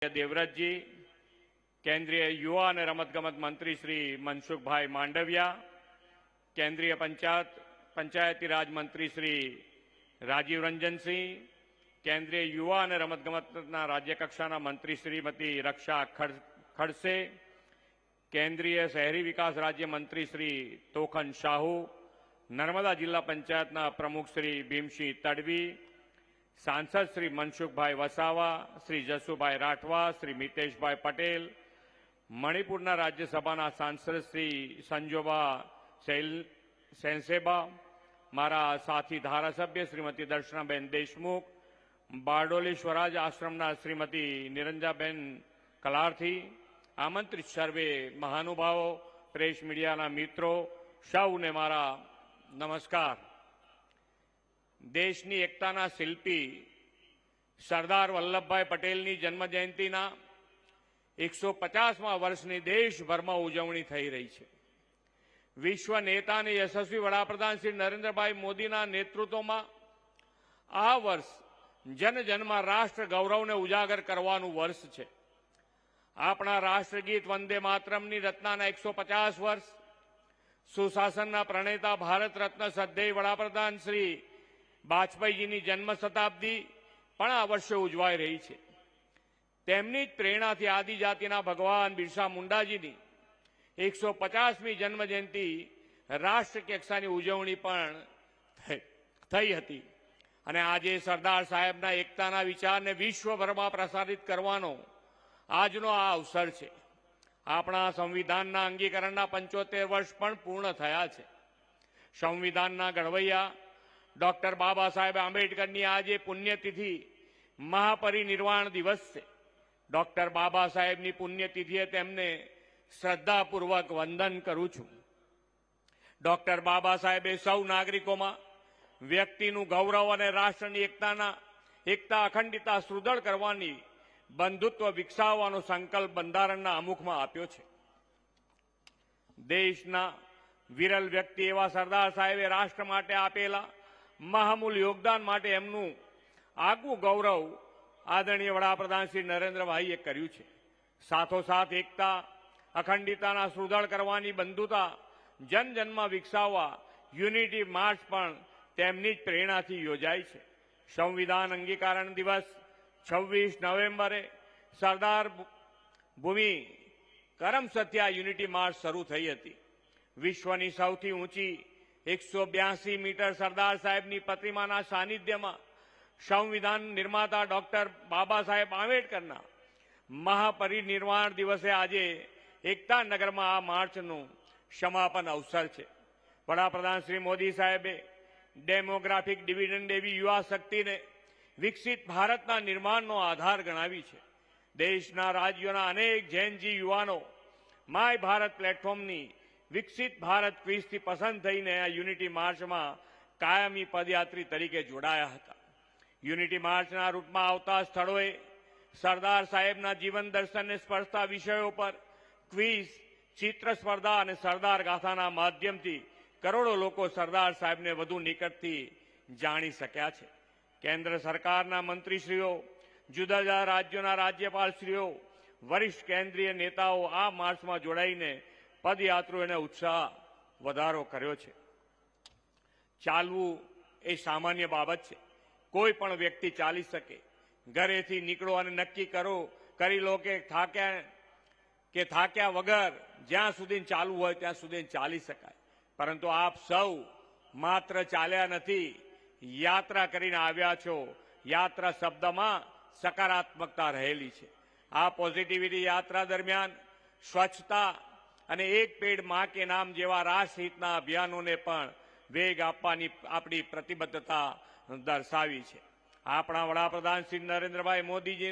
देवव्रत जी, केंद्रीय युवा और रमतगमत मंत्री श्री मनसुख भाई मांडविया, केंद्रीय पंचायती राज मंत्री श्री राजीव रंजन सिंह, केंद्रीय युवा और रमतगमत राज्य कक्षा मंत्री श्रीमती रक्षा खड़से, केंद्रीय शहरी विकास राज्य मंत्री श्री तोखन शाहू, नर्मदा जिला पंचायत प्रमुख श्री भीमसिंह तडवी, सांसद श्री मनसुख भाई वसावा, श्री जसुभाई राठवा, श्री मितेश भाई पटेल, मणिपुर राज्यसभा सांसद श्री संजोबा सेंसेबा, मारा साथी धारासभ्य श्रीमती दर्शनाबेन देशमुख, बारडोली स्वराज आश्रम श्रीमती निरंजाबेन कलार्थी, आमंत्रित सर्वे महानुभावों, प्रेस मीडिया मित्रों, सौने मारा नमस्कार। देशनी एकताना शिल्पी सरदार वल्लभभाई पटेलनी जन्मजयंतीना 150મા વર્ષની દેશભરમાં ઉજવણી થઈ રહી છે। વિશ્વ નેતા અને યશસ્વી વડાપ્રધાન શ્રી નરેન્દ્રભાઈ મોદીના નેતૃત્વમાં આ વર્ષ જનજનમાં રાષ્ટ્ર ગૌરવને ઉજાગર કરવાનું વર્ષ છે। આપણા રાષ્ટ્રગીત વંદે માતરમની રચનાના 150 વર્ષ, સુશાસનના પ્રણેતા ભારત રત્ન શ્રદ્ધેય વડાપ્રધાન શ્રી वाजपेयीजी जन्म शताब्दी पण आ वर्षे उजवाई रही है। तेमनी प्रेरणाथी आदिजातिना भगवान बिरसा मुंडाजीनी 150મી जन्म जयंती राष्ट्र कक्षानी उजवणी पण थई हती अने आजे सरदार साहेबना एकताना विचारने विश्वभरमा प्रसारित करवानो आजनो आ अवसर छे। आपणा संविधानना अंगीकरणना 75 वर्ष पण पूर्ण थया छे। संविधानना घडवैया डॉक्टर बाबा साहेब आंबेडकर की आज पुण्यतिथि महापरिनिर्वाण दिवस है। डॉक्टर बाबा साहेब की पुण्यतिथि तेमने श्रद्धापूर्वक वंदन करूं छूं। डॉक्टर बाबा साहेबे सौ नागरिकों में व्यक्तिनु गौरव और राष्ट्र की एकता अखंडिता सुदृढ़ करवानी बंधुत्व विकसावવાનો संकल्प बंधारणना अमुख में आप्यो छे। देशना विरल व्यक्ति एवं सरदार साहेबे राष्ट्र माटे आपेला महामूल योगदान माटे एमनु आगू गौरव आदरणीय वडाप्रधान श्री नरेन्द्रभाईए कर्यु छे। साथोसाथ एकता अखंडिताना सुदृढ़ करवानी बंधुता जन जनमा विकसाववा यूनिटी मार्च पण तेमनी ज प्रेरणाथी योजाई छे। संविधान अंगीकरण दिवस 26 नवेम्बरे सरदार भूमि करम सत्या यूनिटी मार्च शुरू थई हती। विश्वनी सौथी ऊंची 182 मीटर सरदार साहेबनी प्रतिमाना सानिध्यमां संविधान निर्माता डॉक्टर बाबा साहेब आंबेडकरना महापरिनिर्वाण दिवसे आजे एकता नगर में आ मार्चनु समापन अवसर है। वडाप्रधान श्री मोदी साहेबे डेमोग्राफिक डिविडेंड एवी युवा शक्ति ने विकसित भारतना निर्माणनो आधार गणावी है। देशना राज्योना अनेक जैनजी युवानो माय भारत प्लेटफॉर्मनी विकसित भारत क्विज थी पसंद थईने आ यूनिटी मार्च में कायमी पदयात्री तरीके जोड़ाया था। यूनिटी मार्च ना रूट में आवता स्थलोए सरदार साहेबना जीवन दर्शन ने स्पर्शता विषयों पर क्विज, चित्र स्पर्धा और सरदार गाथाना माध्यमथी करोड़ों लोग सरदार साहेब ने वधु निकटथी जाणी सक्या छे। केंद्र सरकारना मंत्रीश्रीओ, जुदा जुदा राज्योना राज्यपालश्रीओ, वरिष्ठ केंद्रीय नेताओं आ मार्च में जोड़ाईने पदयात्रीओने उत्साह वधारो कर्यो छे। चालवू ए सामान्य बाबत छे। कोई पण व्यक्ति चाली सके। घरेथी निकळो अने नक्की करी लो के थाक्या वगर ज्यां सुधी चालू होय त्यां सुधी चाली शकाय। परंतु आप सौ मात्र चाल्या नथी, यात्रा करीने आव्या छो। यात्रा शब्दमां सकारात्मकता रहेली छे। आ पॉजिटिविटी यात्रा दरमियान स्वच्छता અને એક પેડ માં કે નામ જેવા રાષ્ટ્રહિતના અભિયાનોને પણ વેગ આપવાની આપણી પ્રતિબદ્ધતા દર્શાવી છે। આપણા વડાપ્રધાન શ્રી નરેન્દ્રભાઈ મોદીજી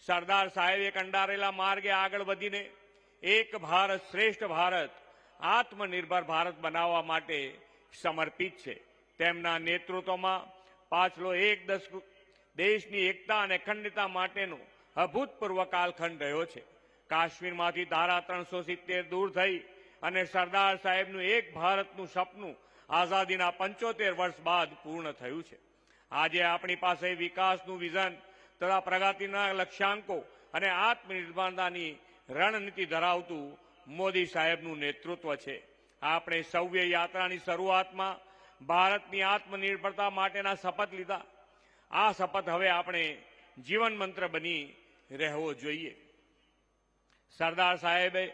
સરદાર સાહેબે કંડારેલા માર્ગે આગળ વધીને એક ભારત શ્રેષ્ઠ ભારત આત્મનિર્ભર ભારત બનાવવા માટે સમર્પિત છે। તેમના નેતૃત્વમાં પાછલો એક દશક દેશની એકતા અને અખંડતા માટેનો અભૂતપૂર્વ કાલખંડ રહ્યો છે। काश्मीर में धारा 370 दूर थई अने सरदार साहेबनु एक भारतनु सपनु आजादीना 75 वर्ष बाद पूर्ण थयुं छे। आज अपनी पासे विकासनु विजन तथा प्रगतिना लक्ष्यांको અને આત્મનિર્ભરતાની રણનીતિ ધરાવતું મોદી સાહેબનું નેતૃત્વ છે. આપણે સૌએ યાત્રાની શરૂઆતમાં ભારતની આત્મનિર્ભરતા માટેના શપથ લીધા. આ શપથ હવે આપણે જીવન મંત્ર બની રહેવો જોઈએ. સરદાર સાહેબે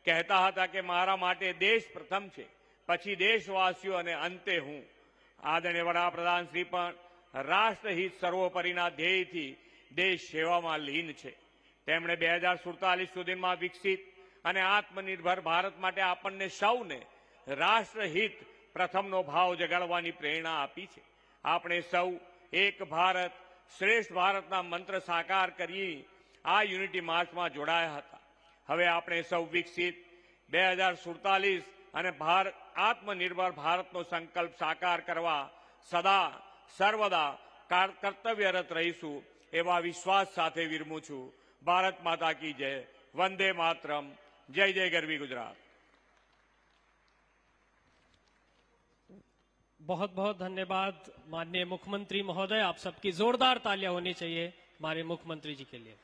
કહેતા હતા કે મારા માટે દેશ પ્રથમ છે, પછી દેશવાસીઓ અને અંતે હું. આદરણીય વડાપ્રધાન શ્રી પણ રાષ્ટ્રહિત સર્વોપરીના ધ્યેયથી દેશ સેવામાં લીન છે. તેમણે 2047 સુધીમાં વિકસિત અને આત્મનિર્ભર ભારત માટે આપણને સૌને રાષ્ટ્રહિત પ્રથમનો ભાવ જગાડવાની પ્રેરણા આપી છે. આપણે સૌ એક ભારત શ્રેષ્ઠ ભારતના મંત્ર સાકાર કરી આ યુનિટી માર્ચમાં જોડાયા હતા. હવે આપણે સૌ વિકસિત 2047 અને આત્મનિર્ભર ભારતનો સંકલ્પ સાકાર કરવા સદા સર્વદા કર્તવ્યરત રહીશું એવા વિશ્વાસ સાથે વિરમું છું. ભારત માતા કી જય. વંદે માતરમ. जय जय गरवी गुजरात. बहुत बहुत धन्यवाद माननीय मुख्यमंत्री महोदय. आप सबकी जोरदार तालियां होनी चाहिए हमारे मुख्यमंत्री जी के लिए.